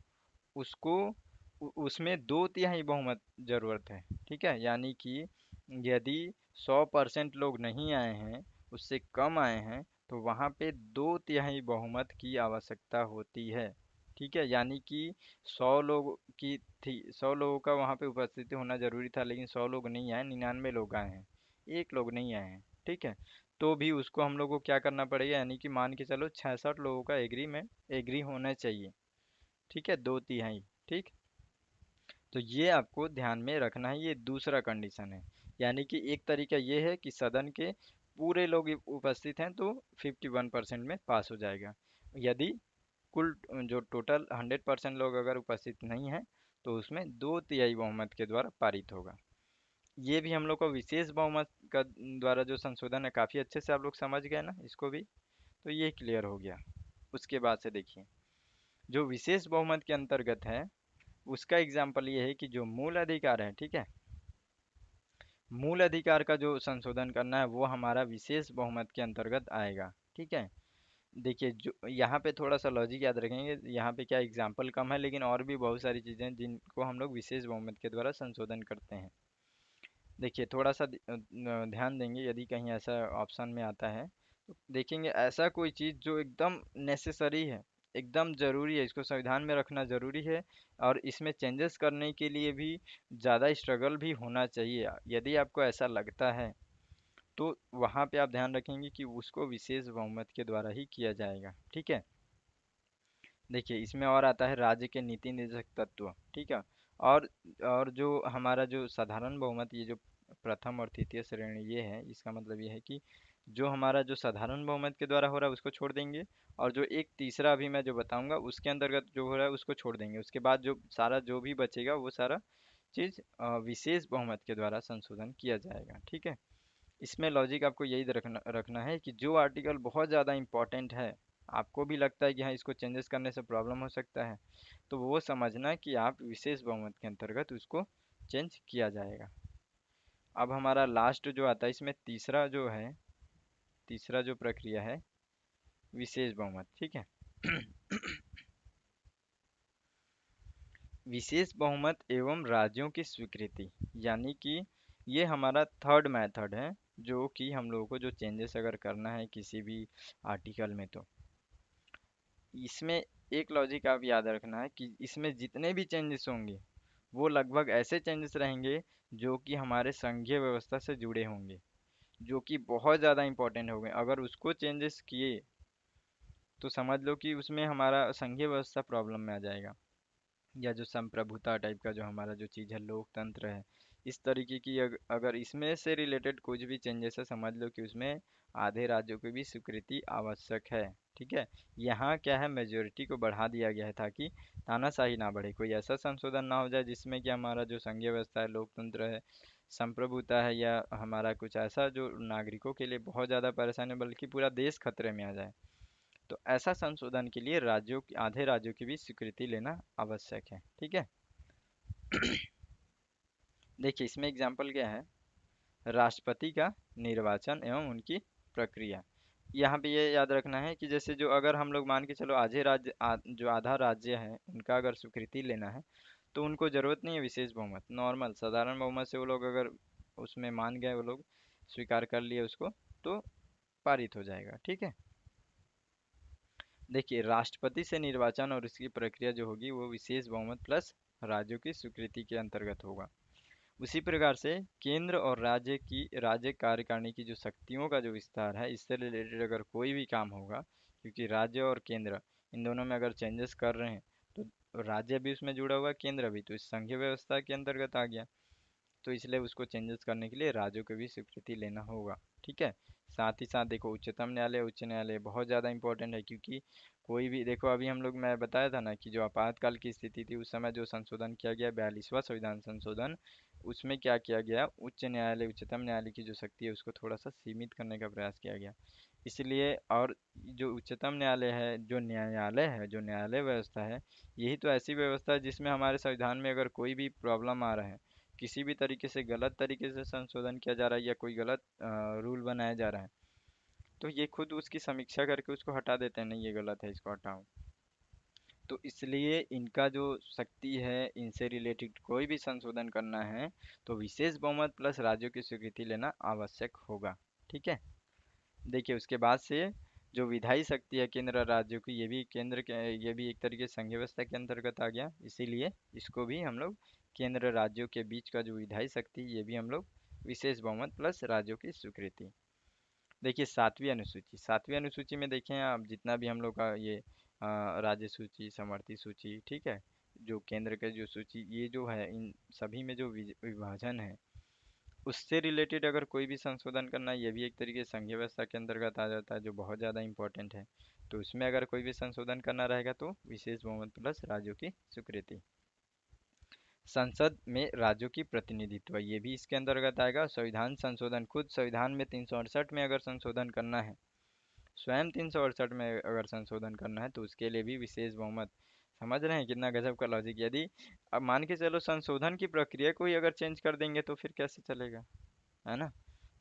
उसको उसमें 2/3 बहुमत जरूरत है, ठीक है, यानी कि यदि 100% लोग नहीं आए हैं, उससे कम आए हैं, तो वहाँ पे 2/3 बहुमत की आवश्यकता होती है, ठीक है, यानी कि 100 लोग की थी, 100 लोगों का वहाँ पे उपस्थिति होना जरूरी था, लेकिन 100 लोग नहीं आए, 99 लोग आए हैं, एक लोग नहीं आए हैं, ठीक है, तो भी उसको हम लोग को क्या करना पड़ेगा, यानी कि मान के चलो 66 लोगों का एग्री होना चाहिए, ठीक है, 2/3, ठीक। तो ये आपको ध्यान में रखना है, ये दूसरा कंडीशन है। यानी कि एक तरीका ये है कि सदन के पूरे लोग उपस्थित हैं तो 51% में पास हो जाएगा। यदि कुल जो टोटल 100% लोग अगर उपस्थित नहीं हैं तो उसमें 2/3 बहुमत के द्वारा पारित होगा। ये भी हम लोग को विशेष बहुमत का द्वारा जो संशोधन है काफ़ी अच्छे से आप लोग समझ गए ना इसको भी, तो ये क्लियर हो गया। उसके बाद से देखिए, जो विशेष बहुमत के अंतर्गत है उसका एग्जाम्पल ये है कि जो मूल अधिकार है, ठीक है, मूल अधिकार का जो संशोधन करना है वो हमारा विशेष बहुमत के अंतर्गत आएगा, ठीक है। देखिए जो यहाँ पे थोड़ा सा लॉजिक याद रखेंगे, यहाँ पे क्या एग्जाम्पल कम है, लेकिन और भी बहुत सारी चीज़ें हैं जिनको हम लोग विशेष बहुमत के द्वारा संशोधन करते हैं। देखिए थोड़ा सा ध्यान देंगे, यदि कहीं ऐसा ऑप्शन में आता है तो देखेंगे ऐसा कोई चीज़ जो एकदम नेसेसरी है, एकदम ज़रूरी है, इसको संविधान में रखना ज़रूरी है, और इसमें चेंजेस करने के लिए भी ज़्यादा स्ट्रगल भी होना चाहिए, यदि आपको ऐसा लगता है तो वहाँ पे आप ध्यान रखेंगे कि उसको विशेष बहुमत के द्वारा ही किया जाएगा, ठीक है। देखिए इसमें और आता है राज्य के नीति निर्देशक तत्व, ठीक है, और और जो हमारा जो साधारण बहुमत, ये जो प्रथम और तृतीय श्रेणी ये है, इसका मतलब ये है कि जो हमारा जो साधारण बहुमत के द्वारा हो रहा है उसको छोड़ देंगे, और जो एक तीसरा अभी मैं जो बताऊंगा उसके अंतर्गत जो हो रहा है उसको छोड़ देंगे, उसके बाद जो सारा जो भी बचेगा वो सारा चीज़ विशेष बहुमत के द्वारा संशोधन किया जाएगा, ठीक है। इसमें लॉजिक आपको यही रखना रखना है कि जो आर्टिकल बहुत ज़्यादा इंपॉर्टेंट है, आपको भी लगता है कि हाँ इसको चेंजेस करने से प्रॉब्लम हो सकता है, तो वो समझना कि आप विशेष बहुमत के अंतर्गत उसको चेंज किया जाएगा। अब हमारा लास्ट जो आता है इसमें तीसरा जो है, तीसरा जो प्रक्रिया है विशेष बहुमत, ठीक है। विशेष बहुमत एवं राज्यों की स्वीकृति, यानी कि ये हमारा थर्ड मेथड है, जो कि हम लोगों को जो चेंजेस अगर करना है किसी भी आर्टिकल में, तो इसमें एक लॉजिक आप याद रखना है कि इसमें जितने भी चेंजेस होंगे वो लगभग ऐसे चेंजेस रहेंगे जो कि हमारे संघीय व्यवस्था से जुड़े होंगे, जो कि बहुत ज़्यादा इंपॉर्टेंट होंगे। अगर उसको चेंजेस किए तो समझ लो कि उसमें हमारा संघीय व्यवस्था प्रॉब्लम में आ जाएगा, या जो संप्रभुता टाइप का जो हमारा जो चीज़ है, लोकतंत्र है, इस तरीके की अगर इसमें से रिलेटेड कुछ भी चेंजेस है, समझ लो कि उसमें आधे राज्यों की भी स्वीकृति आवश्यक है, ठीक है। यहाँ क्या है, मेजोरिटी को बढ़ा दिया गया है ताकि तानाशाही ना बढ़े, कोई ऐसा संशोधन ना हो जाए जिसमें कि हमारा जो संघीय व्यवस्था है, लोकतंत्र है, संप्रभुता है, या हमारा कुछ ऐसा जो नागरिकों के लिए बहुत ज़्यादा परेशानी है, बल्कि पूरा देश खतरे में आ जाए। तो ऐसा संशोधन के लिए राज्यों की, आधे राज्यों की भी स्वीकृति लेना आवश्यक है, ठीक है। देखिए इसमें एग्जाम्पल क्या है, राष्ट्रपति का निर्वाचन एवं उनकी प्रक्रिया। यहाँ पे ये याद रखना है कि जैसे जो अगर हम लोग मान के चलो जो आधा राज्य है उनका अगर स्वीकृति लेना है, तो उनको ज़रूरत नहीं है विशेष बहुमत, नॉर्मल साधारण बहुमत से वो लोग अगर उसमें मान गए, वो लोग स्वीकार कर लिए उसको, तो पारित हो जाएगा, ठीक है। देखिए राष्ट्रपति से निर्वाचन और उसकी प्रक्रिया जो होगी वो विशेष बहुमत प्लस राज्यों की स्वीकृति के अंतर्गत होगा। उसी प्रकार से केंद्र और राज्य कार्यकारिणी की जो शक्तियों का जो विस्तार है, इससे रिलेटेड अगर कोई भी काम होगा, क्योंकि राज्य और केंद्र इन दोनों में अगर चेंजेस कर रहे हैं तो राज्य भी उसमें जुड़ा हुआ है, केंद्र भी, तो इस संघीय व्यवस्था के अंतर्गत आ गया। तो इसलिए उसको चेंजेस करने के लिए राज्यों को भी स्वीकृति लेना होगा। ठीक है। साथ ही साथ देखो उच्चतम न्यायालय, उच्च न्यायालय बहुत ज़्यादा इंपॉर्टेंट है, क्योंकि कोई भी देखो, अभी हम लोग मैं बताया था ना कि जो आपातकाल की स्थिति थी उस समय जो संशोधन किया गया 42वां संविधान संशोधन, उसमें क्या किया गया, उच्च न्यायालय उच्चतम न्यायालय की जो शक्ति है उसको थोड़ा सा सीमित करने का प्रयास किया गया। इसलिए और जो उच्चतम न्यायालय है, जो न्यायालय व्यवस्था है, यही तो ऐसी व्यवस्था है जिसमें हमारे संविधान में अगर कोई भी प्रॉब्लम आ रहा है, किसी भी तरीके से गलत तरीके से संशोधन किया जा रहा है या कोई गलत रूल बनाया जा रहा है, तो ये खुद उसकी समीक्षा करके उसको हटा देते हैं, नहीं ये गलत है इसको हटाओ। तो इसलिए इनका जो शक्ति है, इनसे रिलेटेड कोई भी संशोधन करना है तो विशेष बहुमत प्लस राज्यों की स्वीकृति लेना आवश्यक होगा। ठीक है। देखिए उसके बाद से जो विधायी शक्ति है केंद्र और राज्यों की, ये भी एक तरीके से संघ व्यवस्था के अंतर्गत आ गया, इसीलिए इसको भी हम लोग केंद्र राज्यों के बीच का जो विधायी शक्ति, ये भी हम लोग विशेष बहुमत प्लस राज्यों की स्वीकृति। देखिए सातवीं अनुसूची में देखें आप, जितना भी हम लोग का ये राज्य सूची, समवर्ती सूची, ठीक है, जो केंद्र के जो सूची, ये जो है इन सभी में जो विभाजन है उससे रिलेटेड अगर कोई भी संशोधन करना है, ये भी एक तरीके से संघीय व्यवस्था के अंतर्गत आ जाता है, जो बहुत ज़्यादा इंपॉर्टेंट है। तो उसमें अगर कोई भी संशोधन करना रहेगा तो विशेष बहुमत प्लस राज्यों की स्वीकृति। संसद में राज्यों की प्रतिनिधित्व, ये भी इसके अंतर्गत आएगा। संविधान संशोधन, खुद संविधान में 368 में अगर संशोधन करना है, स्वयं 368 में अगर संशोधन करना है, तो उसके लिए भी विशेष बहुमत। समझ रहे हैं कितना गजब का लॉजिक। यदि अब मान के चलो संशोधन की प्रक्रिया को ही अगर चेंज कर देंगे तो फिर कैसे चलेगा, है ना।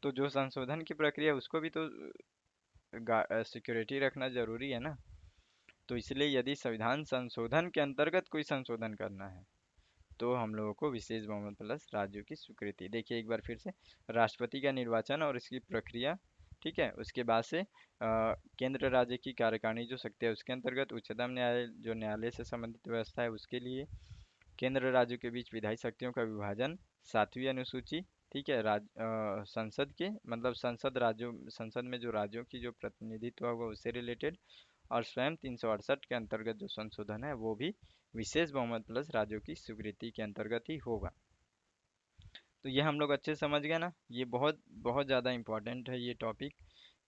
तो जो संशोधन की प्रक्रिया है, उसको भी तो सिक्योरिटी रखना जरूरी है ना। तो इसलिए यदि संविधान संशोधन के अंतर्गत कोई संशोधन करना है तो हम लोगों को विशेष बहुमत प्लस राज्यों की स्वीकृति। देखिए एक बार फिर से, राष्ट्रपति का निर्वाचन और इसकी प्रक्रिया, ठीक है, उसके बाद से केंद्र राज्य की कार्यकारिणी जो शक्ति है उसके अंतर्गत, उच्चतम न्यायालय जो न्यायालय से संबंधित व्यवस्था है उसके लिए, केंद्र राज्यों के बीच विधायी शक्तियों का विभाजन, सातवीं अनुसूची, ठीक है, संसद के मतलब संसद में जो राज्यों की जो प्रतिनिधित्व होगा उससे रिलेटेड, और स्वयं 368 के अंतर्गत जो संशोधन है वो भी विशेष बहुमत प्लस राज्यों की स्वीकृति के अंतर्गत ही होगा। तो ये हम लोग अच्छे समझ गए ना, ये बहुत बहुत ज़्यादा इम्पोर्टेंट है ये टॉपिक।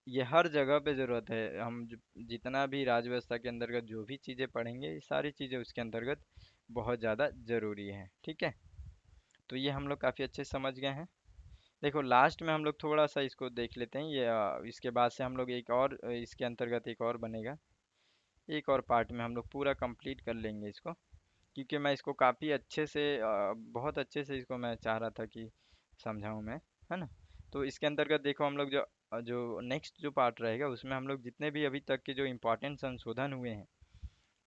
ये हर जगह पे ज़रूरत है। जितना भी राज्य व्यवस्था के अंतर्गत जो भी चीज़ें पढ़ेंगे, ये सारी चीज़ें उसके अंतर्गत बहुत ज़्यादा ज़रूरी है। ठीक है। तो ये हम लोग काफ़ी अच्छे से समझ गए हैं। देखो लास्ट में हम लोग थोड़ा सा इसको देख लेते हैं, ये इसके बाद से हम लोग एक और इसके अंतर्गत एक और बनेगा, एक और पार्ट में हम लोग पूरा कंप्लीट कर लेंगे इसको, क्योंकि मैं इसको काफ़ी अच्छे से बहुत अच्छे से इसको मैं चाह रहा था कि समझाऊं मैं, है ना। तो इसके अंतर्गत देखो हम लोग जो नेक्स्ट जो पार्ट रहेगा उसमें हम लोग जितने भी अभी तक के जो इम्पोर्टेंट संशोधन हुए हैं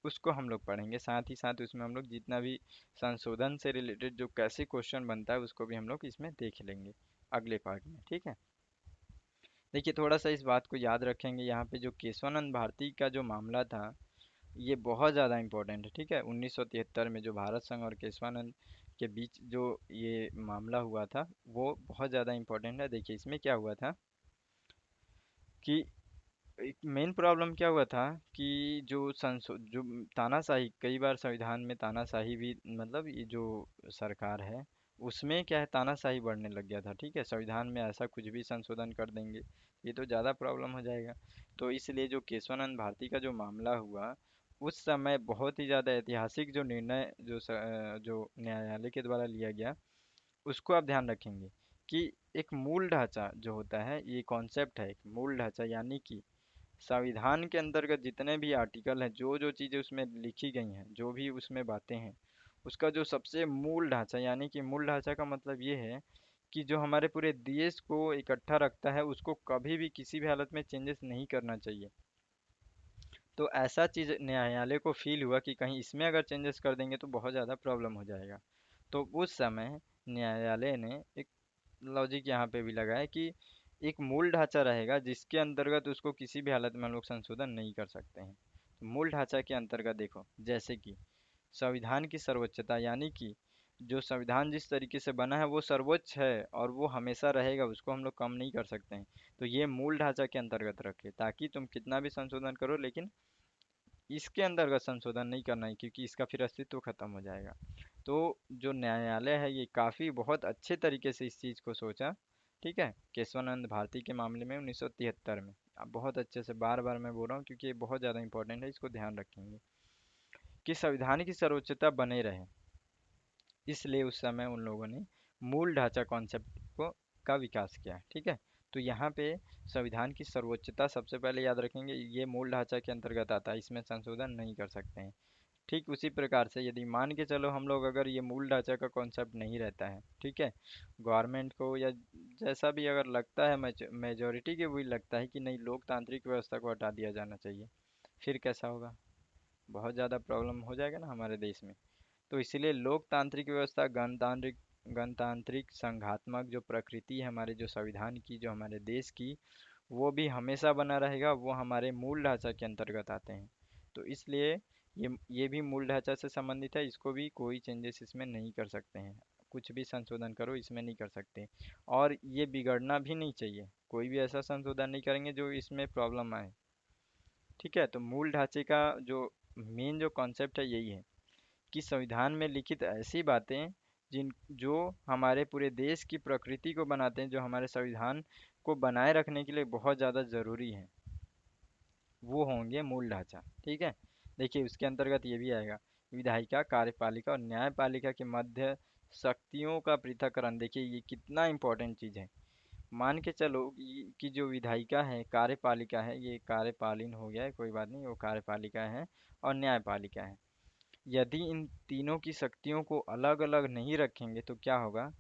उसको हम लोग पढ़ेंगे, साथ ही साथ उसमें हम लोग जितना भी संशोधन से रिलेटेड जो कैसे क्वेश्चन बनता है उसको भी हम लोग इसमें देख लेंगे अगले पार्ट में। ठीक है। देखिए थोड़ा सा इस बात को याद रखेंगे, यहाँ पे जो केशवानंद भारती का जो मामला था ये बहुत ज़्यादा इम्पोर्टेंट है। ठीक है। 1973 में जो भारत संघ और केशवानंद के बीच जो ये मामला हुआ था वो बहुत ज़्यादा इम्पोर्टेंट है। देखिए इसमें क्या हुआ था कि एक मेन प्रॉब्लम क्या हुआ था कि जो तानाशाही, कई बार संविधान में तानाशाही भी, मतलब ये जो सरकार है उसमें क्या है, तानाशाही बढ़ने लग गया था। ठीक है। संविधान में ऐसा कुछ भी संशोधन कर देंगे, ये तो ज़्यादा प्रॉब्लम हो जाएगा। तो इसलिए जो केशवानंद भारती का जो मामला हुआ उस समय बहुत ही ज़्यादा ऐतिहासिक जो निर्णय जो न्यायालय के द्वारा लिया गया उसको आप ध्यान रखेंगे कि एक मूल ढांचा जो होता है, ये कॉन्सेप्ट है एक मूल ढांचा, यानी कि संविधान के अंतर्गत जितने भी आर्टिकल हैं, जो जो चीज़ें उसमें लिखी गई हैं, जो भी उसमें बातें हैं, उसका जो सबसे मूल ढांचा, यानी कि मूल ढांचा का मतलब ये है कि जो हमारे पूरे देश को इकट्ठा रखता है उसको कभी भी किसी भी हालत में चेंजेस नहीं करना चाहिए। तो ऐसा चीज़ न्यायालय को फील हुआ कि कहीं इसमें अगर चेंजेस कर देंगे तो बहुत ज़्यादा प्रॉब्लम हो जाएगा। तो उस समय न्यायालय ने एक लॉजिक यहाँ पे भी लगाया कि एक मूल ढांचा रहेगा जिसके अंतर्गत उसको किसी भी हालत में हम लोग संशोधन नहीं कर सकते हैं। तो मूल ढांचा के अंतर्गत देखो, जैसे कि संविधान की सर्वोच्चता, यानी कि जो संविधान जिस तरीके से बना है वो सर्वोच्च है और वो हमेशा रहेगा, उसको हम लोग कम नहीं कर सकते हैं। तो ये मूल ढांचा के अंतर्गत रखे, ताकि तुम कितना भी संशोधन करो लेकिन इसके अंतर्गत संशोधन नहीं करना है, क्योंकि इसका फिर अस्तित्व खत्म हो जाएगा। तो जो न्यायालय है ये काफ़ी बहुत अच्छे तरीके से इस चीज़ को सोचा, ठीक है, केशवानंद भारती के मामले में 1973 में। अब बहुत अच्छे से बार बार मैं बोल रहा हूँ क्योंकि ये बहुत ज़्यादा इंपॉर्टेंट है, इसको ध्यान रखेंगे कि संविधान की सर्वोच्चता बने रहे, इसलिए उस समय उन लोगों ने मूल ढांचा कॉन्सेप्ट को का विकास किया, ठीक है। तो यहाँ पे संविधान की सर्वोच्चता सबसे पहले याद रखेंगे, ये मूल ढांचा के अंतर्गत आता है, इसमें संशोधन नहीं कर सकते हैं। ठीक उसी प्रकार से यदि मान के चलो हम लोग अगर ये मूल ढांचा का कॉन्सेप्ट नहीं रहता है, ठीक है, गवर्नमेंट को या जैसा भी अगर लगता है, मेजोरिटी के भी लगता है कि नहीं लोकतांत्रिक व्यवस्था को हटा दिया जाना चाहिए, फिर कैसा होगा, बहुत ज़्यादा प्रॉब्लम हो जाएगा ना हमारे देश में। तो इसीलिए लोकतांत्रिक व्यवस्था, गणतांत्रिक गणतांत्रिक संघात्मक जो प्रकृति है हमारे जो संविधान की, जो हमारे देश की, वो भी हमेशा बना रहेगा, वो हमारे मूल ढांचा के अंतर्गत आते हैं। तो इसलिए ये भी मूल ढांचा से संबंधित है, इसको भी कोई चेंजेस इसमें नहीं कर सकते हैं, कुछ भी संशोधन करो इसमें नहीं कर सकते। और ये बिगड़ना भी नहीं चाहिए, कोई भी ऐसा संशोधन नहीं करेंगे जो इसमें प्रॉब्लम आए, ठीक है। तो मूल ढांचे का जो मेन जो कॉन्सेप्ट है यही है कि संविधान में लिखित ऐसी बातें जिन जो हमारे पूरे देश की प्रकृति को बनाते हैं, जो हमारे संविधान को बनाए रखने के लिए बहुत ज़्यादा ज़रूरी है, वो होंगे मूल ढांचा, ठीक है। देखिए उसके अंतर्गत ये भी आएगा, विधायिका, कार्यपालिका और न्यायपालिका के मध्य शक्तियों का पृथक्करण। देखिए ये कितना इंपॉर्टेंट चीज़ है। मान के चलो कि जो विधायिका है, कार्यपालिका है, ये कार्यपालिन हो गया है, कोई बात नहीं, वो कार्यपालिका है, और न्यायपालिका है, यदि इन तीनों की शक्तियों को अलग अलग नहीं रखेंगे तो क्या होगा।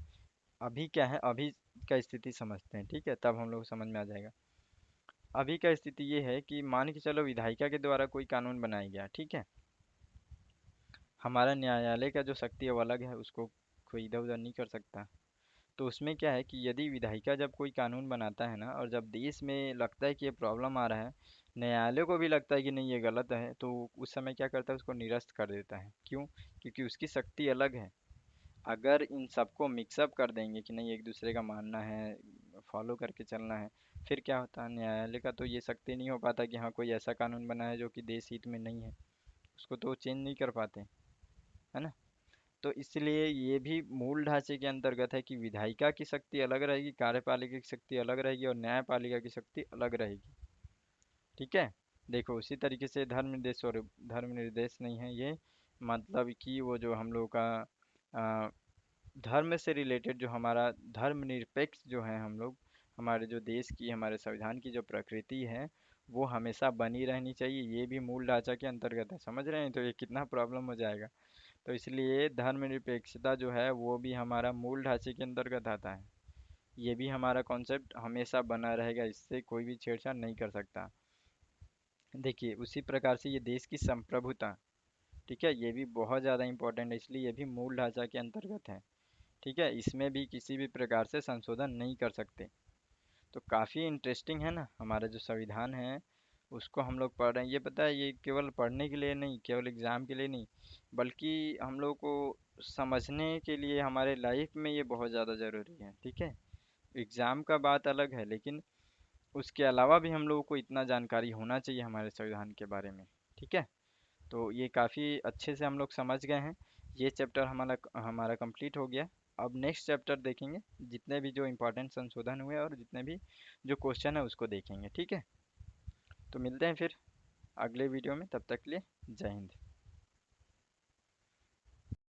अभी क्या है, अभी का स्थिति समझते हैं, ठीक है, तब हम लोग समझ में आ जाएगा। अभी का स्थिति ये है कि मान के चलो विधायिका के द्वारा कोई कानून बनाया गया, ठीक है, हमारा न्यायालय का जो शक्ति है वो अलग है, उसको कोई इधर उधर नहीं कर सकता। तो उसमें क्या है कि यदि विधायिका जब कोई कानून बनाता है ना, और जब देश में लगता है कि ये प्रॉब्लम आ रहा है, न्यायालय को भी लगता है कि नहीं ये गलत है, तो उस समय क्या करता है, उसको निरस्त कर देता है। क्यों? क्योंकि उसकी शक्ति अलग है। अगर इन सबको मिक्सअप कर देंगे कि नहीं एक दूसरे का मानना है, फॉलो करके चलना है, फिर क्या होता है, न्यायालय का तो ये शक्ति नहीं हो पाता कि हाँ कोई ऐसा कानून बना है जो कि देश हित में नहीं है, उसको तो चेंज नहीं कर पाते, है ना। तो इसलिए ये भी मूल ढांचे के अंतर्गत है कि विधायिका की शक्ति अलग रहेगी, कार्यपालिका की शक्ति अलग रहेगी, और न्यायपालिका की शक्ति अलग रहेगी, ठीक है। देखो उसी तरीके से धर्मनिर्देश, और धर्मनिर्देश नहीं है ये, मतलब कि वो जो हम लोग का अ, धर्म से रिलेटेड जो हमारा धर्मनिरपेक्ष जो है हम लोग, हमारे जो देश की, हमारे संविधान की जो प्रकृति है वो हमेशा बनी रहनी चाहिए, ये भी मूल ढांचा के अंतर्गत है, समझ रहे हैं। तो ये कितना प्रॉब्लम हो जाएगा। तो इसलिए धर्मनिरपेक्षता जो है वो भी हमारा मूल ढांचे के अंतर्गत आता है, ये भी हमारा कॉन्सेप्ट हमेशा बना रहेगा, इससे कोई भी छेड़छाड़ नहीं कर सकता। देखिए उसी प्रकार से ये देश की संप्रभुता, ठीक है, ये भी बहुत ज़्यादा इंपॉर्टेंट है, इसलिए ये भी मूल ढांचा के अंतर्गत है, ठीक है, इसमें भी किसी भी प्रकार से संशोधन नहीं कर सकते। तो काफ़ी इंटरेस्टिंग है ना हमारा जो संविधान है, उसको हम लोग पढ़ रहे हैं। ये पता है ये केवल पढ़ने के लिए नहीं, केवल एग्ज़ाम के लिए नहीं, बल्कि हम लोग को समझने के लिए हमारे लाइफ में ये बहुत ज़्यादा ज़रूरी है, ठीक है। एग्ज़ाम का बात अलग है, लेकिन उसके अलावा भी हम लोगों को इतना जानकारी होना चाहिए हमारे संविधान के बारे में, ठीक है। तो ये काफ़ी अच्छे से हम लोग समझ गए हैं। ये चैप्टर हमारा हमारा कंप्लीट हो गया। अब नेक्स्ट चैप्टर देखेंगे, जितने भी जो इम्पोर्टेंट संशोधन हुए और जितने भी जो क्वेश्चन है उसको देखेंगे, ठीक है। तो मिलते हैं फिर अगले वीडियो में, तब तक के लिए जय हिंद।